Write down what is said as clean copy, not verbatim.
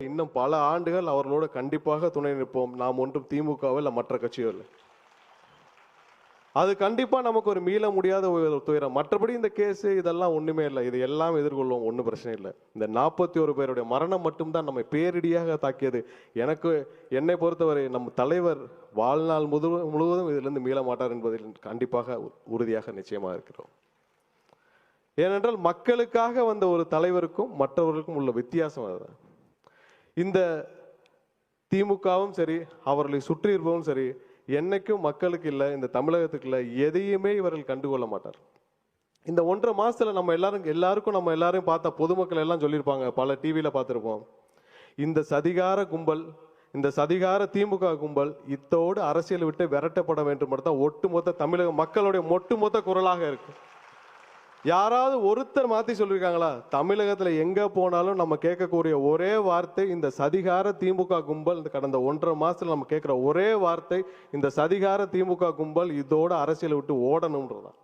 இன்னும் பல ஆண்டுகள் அவர்களோடு கண்டிப்பாக துணை நிற்போம். நாம் ஒன்றும் திமுகவோ இல்லை மற்ற கட்சியோ இல்லை. அது கண்டிப்பா நமக்கு ஒரு மீள முடியாத ஒரு துயரம். மற்றபடி இந்த கேஸ் இதெல்லாம் ஒண்ணுமே இல்லை. இது எல்லாம் எதிர்கொள்வோம், ஒன்றும் பிரச்சனை இல்லை. இந்த 41 பேருடைய மரணம் மட்டும்தான் நம்மை பேரிடியாக தாக்கியது. என்னை பொறுத்தவரை நம் தலைவர் வாழ்நாள் முழுவதும் இதிலிருந்து மீள மாட்டார் என்பதில் கண்டிப்பாக உறுதியாக நிச்சயமாக இருக்கிறோம். ஏனென்றால் மக்களுக்காக வந்த ஒரு தலைவருக்கும் மற்றவர்களுக்கும் உள்ள வித்தியாசம் அதுதான். இந்த திமுகவும் சரி, அவர்களை சுற்றி இருப்பவும் சரி, என்னைக்கும் மக்களுக்கு இல்லை, இந்த தமிழகத்துக்கு இல்லை, எதையுமே இவர்கள் கண்டுகொள்ள மாட்டார். இந்த 1.5 மாசத்துல நம்ம எல்லாரையும் பார்த்த பொதுமக்கள் எல்லாம் சொல்லியிருப்பாங்க, பல டிவியில பார்த்துருப்போம். இந்த சதிகார கும்பல், இந்த சதிகார திமுக கும்பல் இத்தோடு அரசியல் விட்டு விரட்டப்பட வேண்டும் தான் ஒட்டுமொத்த தமிழக மக்களுடைய ஒட்டுமொத்த குரலாக இருக்கு. யாராவது ஒருத்தர் மாத்தி சொல்லியிருக்காங்களா? தமிழகத்துல எங்க போனாலும் நம்ம கேட்கக்கூடிய ஒரே வார்த்தை இந்த சதிகார திமுக கும்பல். இந்த கடந்த 1.5 மாசத்துல நம்ம கேட்கிற ஒரே வார்த்தை இந்த சதிகார திமுக கும்பல் இதோட அரசியலை விட்டு ஓடணும்ன்றதான்.